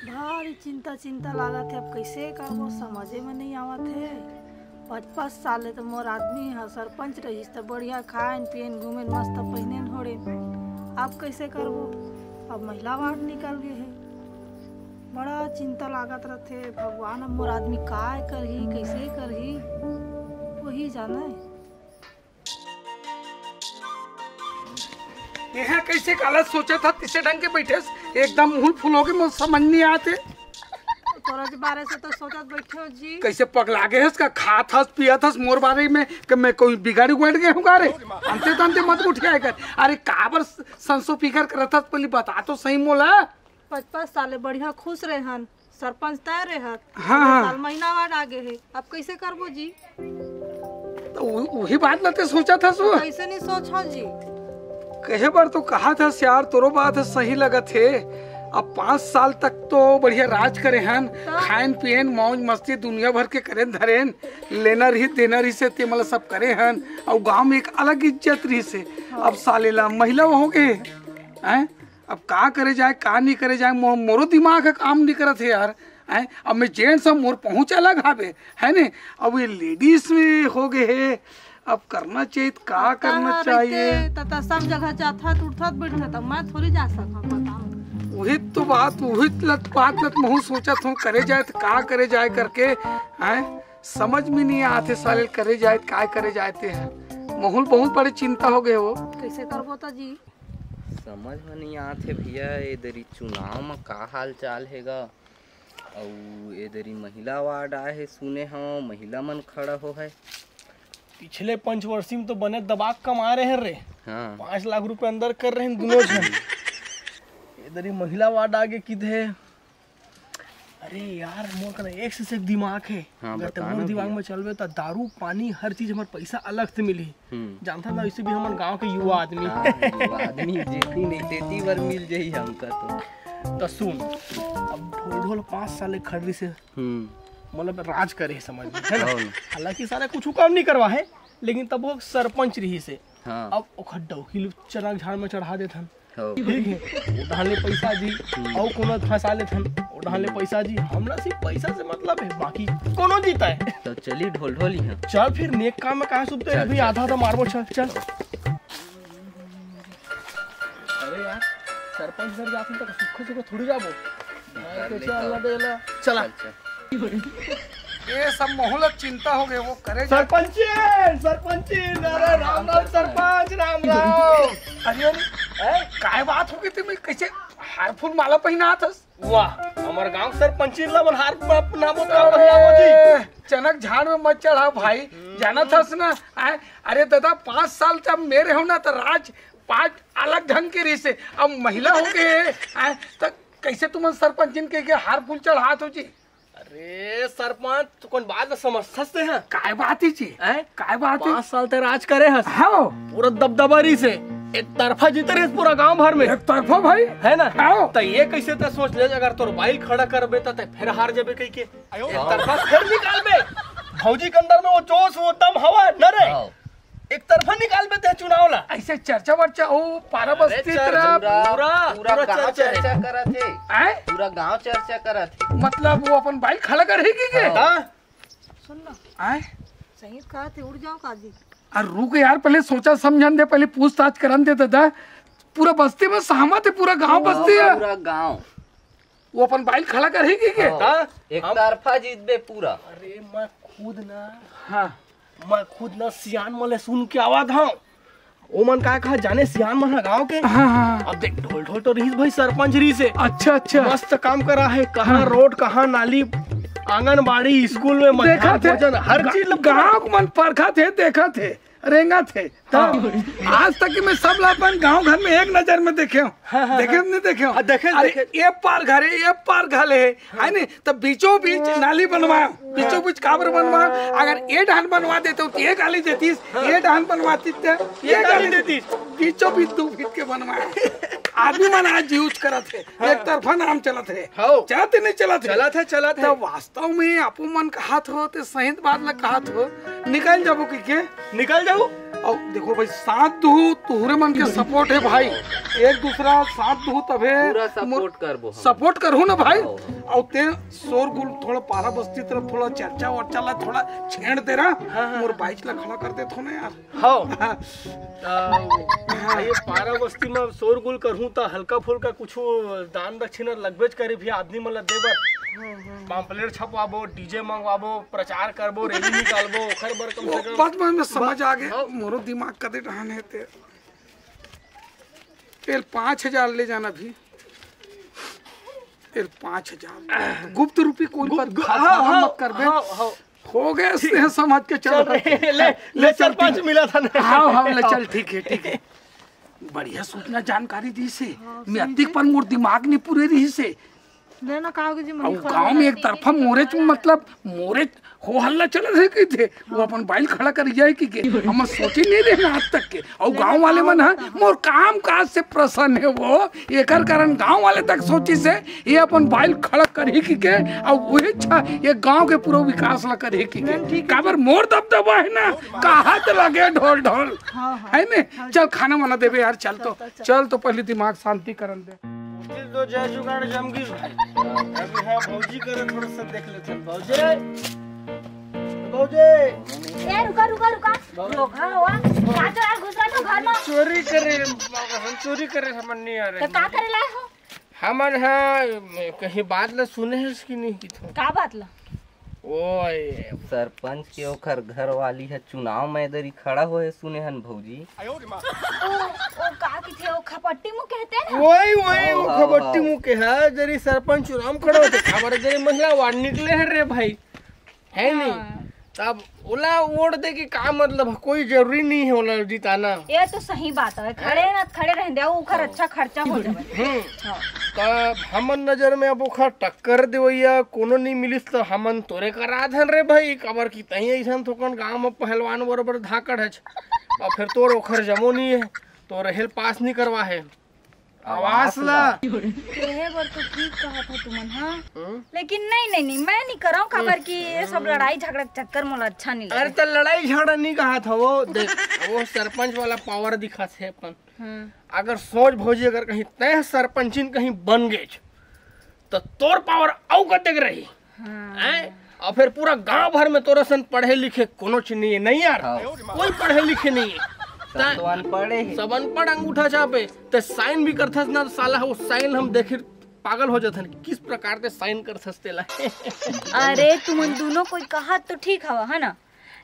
भारी चिंता चिंता लागत है। अब कैसे करबो समझे में नहीं आवत है। 5-5 साल तो मोर आदमी है सरपंच रही तो बढ़िया खान पियन घूमे मस्त पहने होड़े। अब कैसे करबो। अब महिला वार्ड निकल गए है। बड़ा चिंता लागत रहते। भगवान अब मोर आदमी काय करही कैसे करही वही जाना है। यह कैसे काला सोचा था तीसरे ढंग के बैठे एकदम मुंह फूल हो के मुझे समझ नहीं आते। तोरा के बारे से तो सोचत बैठे हो जी। कैसे पगला गए इसका खात हस पिया था मोर बारे में कि मैं कोई बिगाड़ी उड़ गए हूँ रे। अंते तंते मत उठिया कर। अरे काबर संसो फिकर करत हस पहले बता तो सही मोला। 5-5 साल बढ़िया खुश रहे हन सरपंच तय रहे। हाँ साल महीना वार्ड आगे है। अब कैसे करबो जी। तो वही बात लते सोचा था सो कैसे नहीं सोचा जी। कहे बार तो कहा था यार तोरो बात सही लगत है। अब 5 साल तक तो बढ़िया राज करे हन खान पियन मौज मस्ती दुनिया भर के करें धरेन लेना रही देना रही से ते मतलब सब करे हन और गांव में एक अलग इज्जत रही से। अब सालेला महिला हो गए हैं। अब का करे जाए का नहीं करे जाए मोरो दिमाग काम नहीं करत है यार हैं। अब मैं जेंट्स मोर पहुँच अलग हावे है ने। अब ये लेडीज में हो गए है। अब करना चाहिए का करना चाहिए। तता सब जगह जाता उठत बैठत मैं थोड़ी जा सकता बताओ। वही तो बात वही लत महू सोचत हूँ करे जाए तो का करे जाए करके हैं। समझ में नहीं आते साले करे जाए का करे जाते हैं। माहौल बहुत बड़ी चिंता हो गए वो कैसे करबो तो जी। समझ में नहीं आते भैया इधर चुनाव में का हाल चाल हैगा। और इधर महिला वार्ड आए है सुने हो महिला मन खड़ा हो है। पिछले पंचवर्षीय में तो बने दबाग कमा रहे हैं रे। हाँ 5 लाख रुपए अंदर कर रहे हैं दोनों जन। इधर ही महिला वार्ड आगे किधे। अरे यार मोर का एक से एक दिमाग है। हाँ, अगर तुम्हारे दिमाग में चलवे तो दारू पानी हर चीज हमारे पैसा अलग से मिली। जानता ना इसे भी हमारे गांव के युवा आदमी आदमी जेती नहीं तेती बार मिल जाही हमका तो सुन अब ढोल ढोल 5 साल खड़ी से मतलब राज करे समझ में है ना। हालांकि सारा कुछ काम नहीं करवा है लेकिन तब वो सरपंच रही से। हाँ। अब ओखर डौकी चना झाड़ में चढ़ा देथन ठीक है उड़ाले पैसा जी और कोनो फंसा लेथन उड़ाले पैसा जी। हमरा सिर्फ पैसा से मतलब है बाकी कोनो जीता है। तो चली ढोल ढोल ही चल फिर नेक काम में कहाँ सुनते हैं भाई आधा तो मारबो चल चल। अरे यार सरपंच सर जाते तो सुख सुख थोड़ी जाबो चला। ये सब माहौल चिंता हो गए वो करे सरपंच सरपंच अरे राम राम सरपंच राम राम। अरे काय बात हो गई थी कैसे हार फूल माला पहना थस। वाह हमारे गांव सरपंची ला मन हार अपना जी चनक झाड़ में मत चढ़ा भाई जाना थस ना। अरे दादा 5 साल जब मेरे हो ना तो राज 5 अलग ढंग के रही से। अब महिला हो गए तो कैसे तुम सरपंच के हार फूल चढ़ा हो जी। अरे सरपंच तो कौन बात समझ सकते हैं काय बात ही जी काय बात 5 साल तक राज करे हस। हाँ पूरा दबदबारी से एक तरफा जीते रहे पूरा गांव भर में। एक तरफा भाई है ना। हाँ। तो ये कैसे तो सोच ले अगर तोर बाइल खड़ा करबे तो फिर हार जाबे कह के एक तरफा फिर निकाल बे भौजी के अंदर में वो जोश वो दम हवा न रे एक तरफा निकाल बे चुनाव ला ऐसे चर्चा वर्चा हो पारा बस्ती पूरा गांव चर्चा करत है पूरा गांव चर्चा करत है। मतलब वो अपन बाइक खड़ा कर के सुन ना आए सही कहा थे उड़ जाओ काजी। अरे रुक यार पहले सोचा समझन दे पहले पूछताछ करन दे दादा। पूरा बस्ती में सहमत है पूरा गांव बस्ती है पूरा गांव वो अपन बाइक खड़ा कर के एक तरफा जीतबे पूरा। अरे मैं खुद ना हाँ मैं खुद ना सियान मले सुन के आवाज हाँ ओ मन का कहा जाने सियान मन गांव के। हाँ। अब देख ढोल ढोल तो रही भाई सरपंच रही से अच्छा अच्छा मस्त काम करा है। कहाँ रोड कहाँ नाली आंगनबाड़ी स्कूल में देखा थे हर चीज गाँव को मन परखा थे देखा थे रेंगा थे। आज तक मैं सब अपन गांव घर में एक नजर में देखे हूँ देखे नहीं देखे हूँ। देखे ये पार घर है ये पार घर है नहीं तो बीचों बीच नाली बनवा बीचों बीच काबर बनवा। अगर ये ढान बनवा देते हो तो ये गाली देती ये ढान बनवाती ये गाली देती बीचों बीच 2 फीट के बनवा। आदमी मन आज यूज करत है एक तरफा नाम चलत है चलते नहीं चलत है चला था तो वास्तव में अपो मन कहत हो तो सही बात ला कहत हो निकल जाबो के निकल जाऊ। और देखो भाई साथ दू तुहरे मन के सपोर्ट है भाई, एक दूसरा साथ दू तबे पूरा सपोर्ट करबो हम। सपोर्ट करू ना भाई। और ते शोरगुल थोड़ा पारा बस्ती तरफ थोड़ा चर्चा वर्चा ला थोड़ा छेड़ दे रहा मोर बाइक ला खड़ा कर दे थो ना यार। हाँ ये पारा बस्ती में शोरगुल करहूं तो हल्का फुल्का कुछ दान दक्षिणा लगबेज करे भी आदमी मन ला देबर। पंपलेट छपवाबो, डीजे मंगवाबो, प्रचार करबो, रैली निकालबो, ओखर बर कम से कम बात में समझ आ गया। मोरो दिमाग कदे रहने ते तेल 5000 ले जाना भी, तेल 5000 गुप्त रूपी कोई बात मत कर बे। हो गए से समझ के चल ले सरपंच मिला था ना। हाँ ले चल ठीक है बढ़िया सूचना जानकारी दी से मैं अधिक पर मोर दिमाग नहीं पूरे रही से लेना कहोगे जी और गांव में एक तरफा मोरे मतलब मोरे हो हल्ला चल रहे की थे वो अपन बाइल खड़ा कर जाए कि हम सोचे नहीं रहे आज तक के। और गांव वाले मन है मोर काम काज से प्रसन्न है वो एकर कारण गांव वाले तक सोची से ये अपन बाइल खड़ा करे की के और वही अच्छा ये गांव के पूरा विकास ला करे की के काबर मोर दबदबा है ना कहा तो लगे ढोल ढोल है ने। चल खाना वाना देबे यार। चल तो पहले दिमाग शांति करन दे। तो जय जुगाड़ जमगी भाई अभी हाँ भौजी करे थोड़ा सा देख लेते हैं। भौजी ए रुका धोखा हुआ का चोर घुस रहा था घर में। चोरी करे समझ नहीं आ रहे तो का करे लाए हो? हमन हाँ कहीं बात ला सुने है इसकी नहीं की थो का बात ला? ओए सरपंच के ओखर घर वाली है चुनाव में इधर ही खड़ा होए सुने हन भौजी। ओ का की थे ओ खपट्टी मुंह कहते हैं ना। वही वो खपट्टी मुंह के है जरी सरपंच चुनाव खड़ा होते खबर जरी महिला वार्ड निकले है रे भाई है नहीं तब ओला वोट दे के का मतलब कोई जरूरी नहीं है ओला जिताना। ये तो सही बात है खड़े रह दे ओखर अच्छा खर्चा हो जाए। तब हमन नजर में अब ओखर टक्कर देवैया कोनो नहीं मिलिस तो हमन तोरे करा धन रे भाई कबर की तही ऐसा थोकन गांव में पहलवान बरोबर धाकड़ है और फिर तोर ओखर जमो नहीं है तो रहेल पास नहीं करवा है आवास ला कहे बर तो ठीक कहा था तुमन। हाँ लेकिन नहीं मैं नहीं कराऊं खबर की ये सब लड़ाई झगड़ा चक्कर मोला अच्छा नहीं लगा। अरे तो लड़ाई झगड़ा नहीं कहा था वो देख वो सरपंच वाला पावर दिखा थे अपन। अगर सोच भौजी अगर कहीं तय सरपंचिन कहीं बन गए तो तोर पावर औ कतेक रही और फिर पूरा गांव भर में तोरा सन पढ़े लिखे कोनो चीज नहीं है नहीं यार कोई पढ़े लिखे नहीं है सब अनपढ़ अंगूठा छापे तो साइन भी करथस ना साला वो साइन हम देखे पागल हो जाते किस प्रकार से साइन करथस तेला। अरे तुम दोनों कोई कहा तो ठीक हवा है ना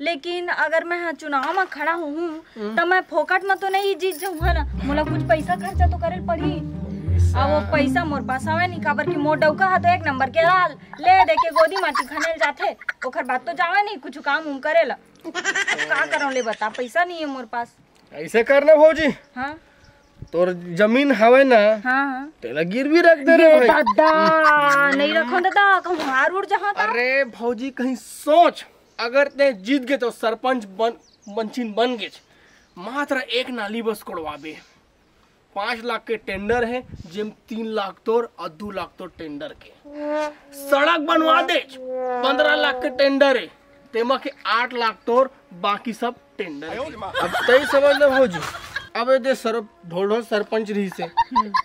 लेकिन अगर मैं चुनाव में खड़ा हूँ तो मैं फोकट में तो नहीं जीत जाऊँ है ना मोला कुछ पैसा खर्चा तो करे पड़ी। अब वो पैसा मोर पास आवे नहीं काबर की मोर डौका है तो एक नंबर के लाल ले दे के गोदी माटी खने जाते ओखर बात तो जावे नहीं कुछ काम उम करेला। का करूं ले बता पैसा नहीं है मोर पास। ऐसे करना भौजी हाँ तोर जमीन हवे ना हाँ तेला गिरवी रख दे रे भाई। दादा नहीं रखो दादा कहूं हार उड़ जहां का। अरे भौजी कहीं सोच अगर ते जीत गए तो सरपंच बन गए मात्र एक नाली बस कोड़वाबे 5 लाख के टेंडर है जिम 3 लाख तोर और 2 लाख तोर टेंडर के सड़क बनवा दे 15 लाख के टेंडर है तेमा के 8 लाख तोर बाकी सब टेंडर है। अब तई समझ लो भौजी अब दे सर ढोल सरपंच रही से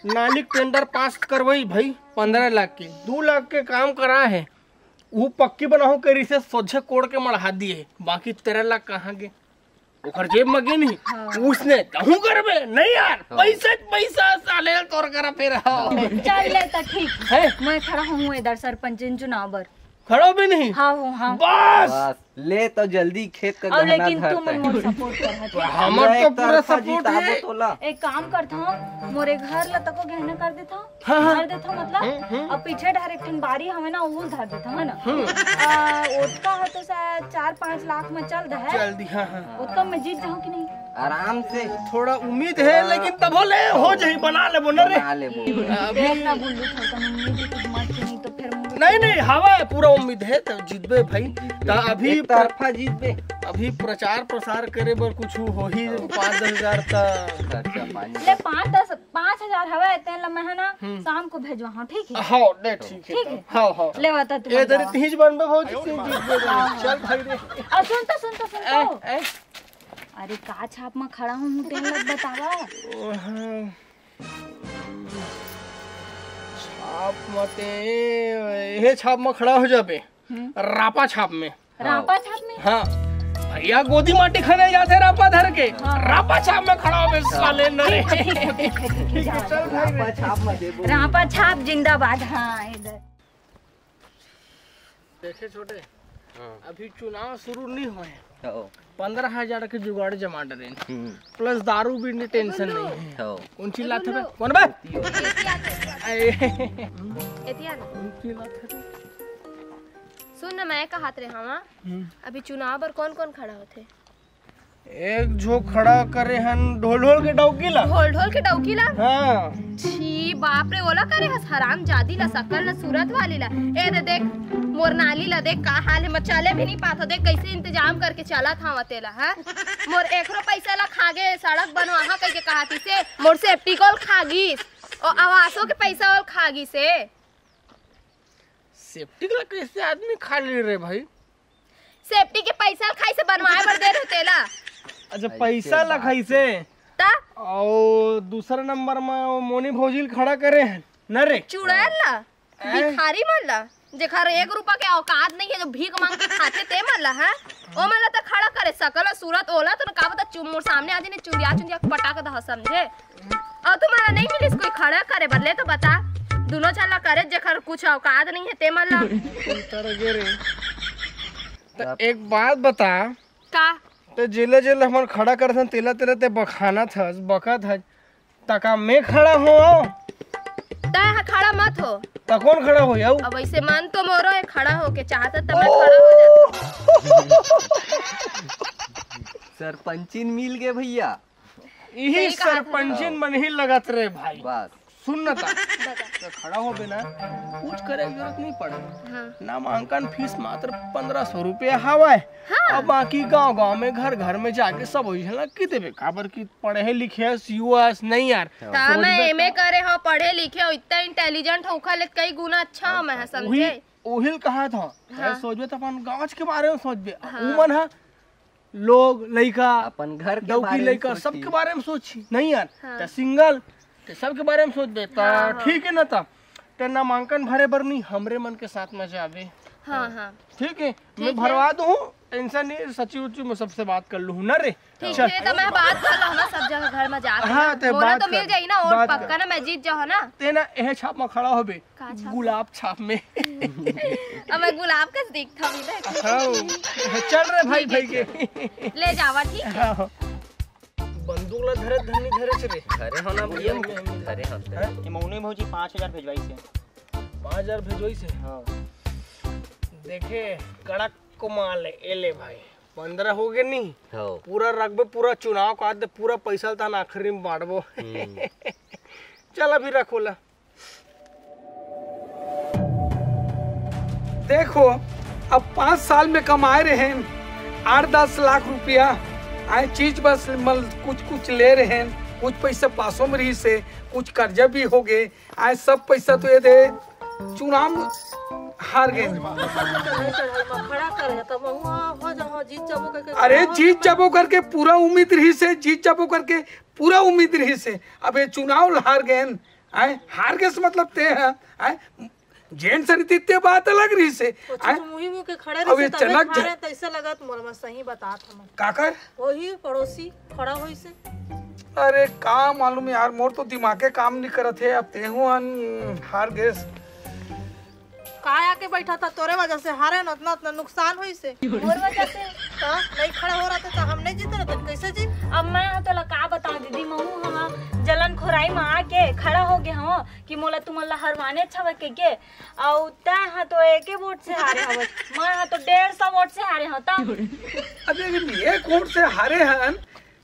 नाली टेंडर पास करवाई भाई 15 लाख के 2 लाख के काम करा है वो पक्की बनाओ करी से सोझे कोड़ के मढ़ा दिए बाकी 13 लाख कहाँ गए ओखर जेब में गे नहीं उसने कहूं करबे नहीं यार पैसा साले तोर करा फिर चल ले तो ठीक है मैं खड़ा हूँ इधर सरपंच चुनाव पर खड़ा भी नहीं। हाँ बस ले तो जल्दी खेत का गहना लेकिन तुम मोर सपोर्ट कर हमर तो पूरा सपोर्ट है। एक काम करता हूँ मोरे घर ला तको गहना कर देता धर देता मतलब और पीछे डायरेक्ट बारी हमें ना वो धर देता है ना उसका है तो शायद 4-5 लाख में चल रहा है जल्दी। हाँ उसका मैं जीत जाऊँ कि नहीं आराम से थोड़ा उम्मीद है लेकिन तब हो जाए बना ले बोना रे बना ले देखना बोलू था नहीं तो फिर नहीं नहीं हवा है, पूरा उम्मीद है तो जीतबे भाई। तो अभी एक तरफा जीतबे। अभी प्रचार प्रसार करे बर कुछ हो ही 5-10 हजार खर्चा पानी ले 5,000 हवा तेन ला मैं है ना शाम को भेजवा। हाँ ठीक है। हाँ ले ठीक है। हाँ हाँ ले बता तू ये तेरी तीज बनबे भौजी जीतबे। चल भाई रे। और सुन तो अरे का छाप में खड़ा हूँ तेन लग बतावा। छाप मते ये छाप में खड़ा हो जाबे रापा छाप में। रापा छाप में? हाँ भैया गोदी माटी खाने जाते रापा धर के रापा छाप में खड़ा हो साले नरे। रापा छाप में देबो। रापा छाप जिंदाबाद। हाँ इधर देखे छोटे अभी चुनाव शुरू नहीं हुए हैं। हो 15,000 के जुगाड़ जमा डरे प्लस दारू भी नहीं टेंशन नहीं है। हो कौन सी लात है कौन बे? एतिया सुन ना मैं कहात रे हवा अभी चुनाव पर कौन कौन खड़ा होते? एक जो खड़ा करे हन ढोल ढोल के डौकी ला। ढोल ढोल के डौकी ला? हाँ छी बाप रे ओला करे हस हराम जादी ला सकल ला सूरत वाली ला। ए दे देख मोर नाली ला देख का हाल है, मैं चले भी नहीं पाता। देख कैसे इंतजाम करके चला था वतेला है। मोर 1 पैसा ला खागे सड़क बनवाहा कह के कहाती से मोर सेफ्टी कॉल खागीस और आवासों के पैसा और खागी से। सेफ्टी का कैसे आदमी खा ले रे भाई? सेफ्टी के पैसा खाई से बनवाए बर दे रहतेला। अच्छा पैसा लखाई से ता और दूसरा नंबर में मोनी भौजील खड़ा करे हैं न रे? चुड़ैल ला भिखारी मन ला जेखर 1 रुपया के औकात नहीं है जो भीख मांग के खाते ते मन ला है ओ मन ला तो खड़ा करे सकल सूरत ओला तो का बता मोर सामने आजे ने चुड़िया पटा के द समझे। और तुम्हारा नहीं मिलिस कोई खड़ा करे बदले तो बता दोनों चला करे जेखर कुछ औकात नहीं है ते मन ला। तो एक बात बता का तो जेले जेले हमन खड़ा करथन तेला तेला ते बखाना था बका था तका मैं खड़ा हो ता खड़ा मत हो ता कौन खड़ा हो याऊ? अब ऐसे मन तो मोरो है खड़ा होके चाहता तो मैं खड़ा हो जाता। सरपंचिन मिल गए भैया। यही सरपंचिन मन ही लगत रे भाई। बस सुन ना ता तो खड़ा हो बिना कुछ करे की जरूरत नहीं पड़े। हाँ। नामांकन फीस मात्र 1500 रुपया हवा है। हाँ। और बाकी गांव गांव में घर घर में जाके सब वही की देवे काबर की पढ़े लिखे यूएस नहीं यार। ता मैं एमए करे हो पढ़े लिखे हो इतना इंटेलिजेंट हो खाले कई गुना अच्छा हो मैं समझे। ओहिल कहा था हाँ। सोचबे तो अपन गांव के बारे में सोचबे। उमन है लोग लइका अपन घर के डौकी बारे में लइका सोची। सबके बारे में सोची नहीं यार। हाँ। तो सिंगल तो सबके बारे में सोच दे हाँ, हाँ। ठीक है ना ता ते नामांकन भरे बर नहीं हमरे मन के साथ में जावे। हाँ हाँ ठीक है मैं भरवा दूँ टेंशन नहीं सचिव उचिव में सबसे बात कर लूँ ना रे। ठीक है तो मैं बात कर लो ना सब जगह घर में जाके। हाँ, ते मोरा बात तो कर, मिल जाई ना और बात पक्का कर। ना मैं जीत जाओ ना। ते ना यह छाप में खड़ा होबे का छाप? गुलाब छाप में। अब मैं गुलाब का दिखता भी ना। हाँ चल रे भाई भाई के ले जावा ठीक है। हाँ। बंदूक ला धरे धनी धरे चले घरे हो ना भैया घरे हो। ये मौनी भौजी 5,000 भेजवाई से। 5,000 भेजोई से। हाँ देखे कड़क को माल है एले भाई 15 हो गए नहीं हो पूरा रखबे पूरा चुनाव का दे पूरा पैसा था आखिरी में बांटबो। चल अभी रखो ला। देखो अब 5 साल में कमाए रहे हैं 8-10 लाख रुपया आए चीज बस कुछ ले रहे हैं कुछ पैसा पासों में रही से कुछ कर्जा भी हो गए आए सब पैसा तो ये दे चुनाव हार गए। खड़ा करे तब हो जा जीत जाबो करके। अरे जीत जाबो करके पूरा उम्मीद रही से जीत जाबो करके पूरा उम्मीद रही से अब ये चुनाव हार गए आए हार गए से मतलब ते हैं आए जेन सरिती ते बात अलग रही से आए मुही मुंह के खड़े अब रहे ये तबे चनक खा रहे तो ऐसा लगा मोर में सही बात हम काकर वही पड़ोसी खड़ा होई से। अरे का मालूम यार मोर तो दिमागे काम नहीं करत है अब तेहू हार गए। काया के बैठा था तोरे वजह से हारे न इतना नुकसान हुई से मोर वजह से तो नहीं खड़ा हो रहा था तो हम नहीं जीते रहते कैसे जी। अब मैं तो का बता दीदी महू हम जलन खोराई में आके खड़ा हो गए हम कि मोला तुमला हरवाने छवे के और तय हाँ तो एके वोट से हारे हव मैं हाँ तो 150 वोट से हारे हता। अबे ये कौन से हारे हैं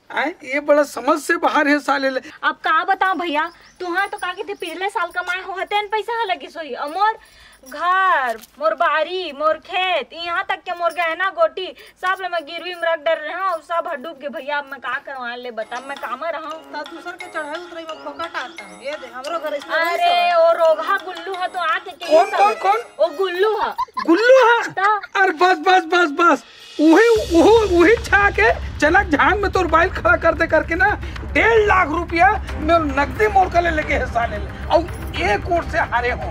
आए ये बड़ा समझ से बाहर है साले। अब का बताऊं भैया तुहार तो का के पिछले साल कमाए हो हतेन पैसा लगी सोई अमोर घर, मोर बाड़ी, मोर खेत, यहाँ तक के मोर गहना गोटी सब ले मैं गिरवी में रख डर रहा हूँ, सब डूब के। भैया अब मैं का करवा ले बता, मैं काम रहा हूँ। ता दूसर के चढ़ाई उतराई में फोकट आता है। ये दे हमरो घर इसमें अरे ओ रोगा गुल्लू है तो आके के कौन कौन कौन? ओ गुल्लू है गुल्लू है? ता अरे बस बस बस बस, वही छा के चनक झांग में तोर बाइल खड़ा करते करके ना 1.5 लाख रुपया में नकदी मोड़ कर लेके हिस्सा ले और एक वोट से हारे हो।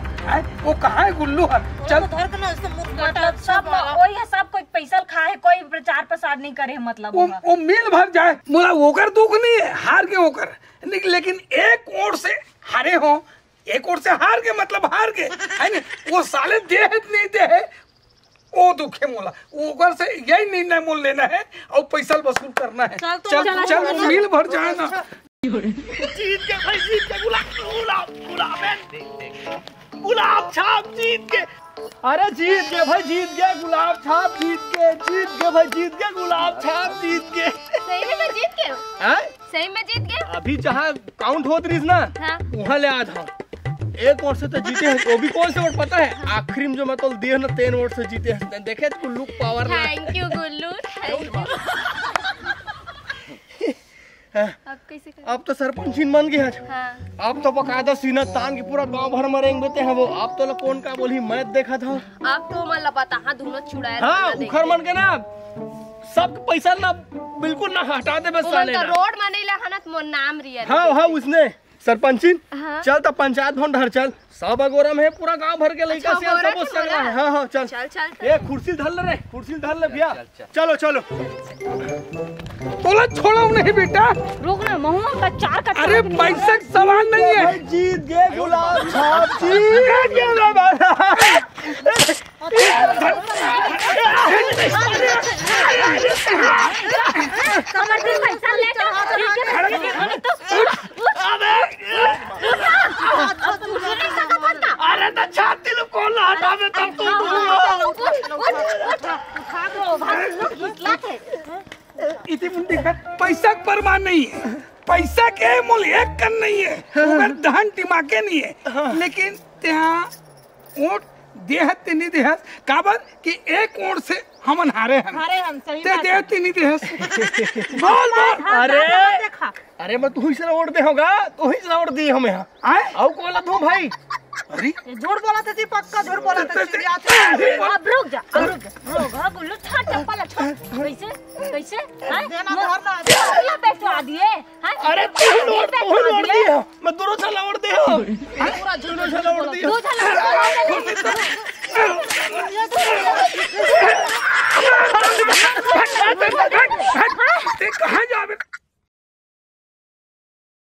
वो कहाँ है गुल्लू है? चल धर के ना इससे मुंह मतलब सब वही है, सब कोई पैसा खाए, कोई प्रचार प्रसार नहीं करे है, मतलब वो मिल भर जाए, मोला ओकर दुख नहीं है हार के ओकर, लेकिन एक वोट से हारे हो, एक वोट से हार के मतलब हार के है ना। वो साले दे नहीं दे वो दुखे मोला, ऊपर से यही निर्णय मोल लेना है और पैसा वसूल करना है। चल चल मिल भर जाए ना। जीत के भाई, जीत के गुलाब छाप जीत के। अरे जीत के भाई, जीत गए गुलाब छाप जीत के, जीत के भाई, जीत गए गुलाब छाप जीत के। सही में मैं जीत गया हूँ? हैं? सही में जीत गया? अभी जहाँ काउंट होत रही ना हाँ। वहाँ ले आया था। एक वोट से तो जीते हैं, वो भी कौन से वोट पता है? आखिरी में जो मैं तो दिए ना 3 वोट से जीते हैं। देखे तो look power. Thank you Gullu, thank you. अब कैसे करें? अब तो सरपंच बन गया। हाँ। अब तो बकायदा सीना तान के पूरा गांव भर मरेंगे ते हैं वो। अब तो कौन का बोली मैं देखा था। अब तो मतलब पता हाँ दोनों छुड़ाए। हाँ उखर मन के ना सब पैसा ना बिल्कुल ना हटा दे बस साले ना। रोड में नहीं लगा ना तो नाम रिया। हाँ हाँ उसने सरपंचिन। हाँ। चल तो पंचायत भवन ढर चल, सब अगोरा में है, पूरा गांव भर के लड़का से अगोरा सब के सगला बोला? है। हाँ हाँ चल चल चल ए कुर्सी धर ले रे, कुर्सी धर ले भैया। चलो चलो बोला छोड़ा नहीं बेटा। रुक ना, महुआ का 4 का अरे पैसा का सवाल नहीं है। जीत गए गुलाब छाप, जीत गए। कमर से पैसा लेकर अरे तो छाती लो कौन हटा दे तब तो इतनी मुंडी का पैसा का परवाह नहीं है, पैसा के मूल एक कन नहीं है, उधर धन दिमागे नहीं है, लेकिन ત્યાં वोट देहत नहीं देहत काबर कि एक वोट से हमन हारे हम सही ते देहत नहीं देहत बोल बोल। अरे मैं तू ही से वोट दे होगा, तू ही से वोट दी हमें। आए आओ कोला तू भाई। अरे झूठ बोला था जी, पक्का झूठ बोला था जी। अब रुक जा, रोगा गुल्लू छा चप्पल छोड़। कैसे कैसे हैं? देना धरना मोला बैठवा दिए हैं? अरे तू वोट दिए हो, मैं दोनों साला वोट दे हो। पूरा झूठ दोनों साला वोट दिए हो। दो झलक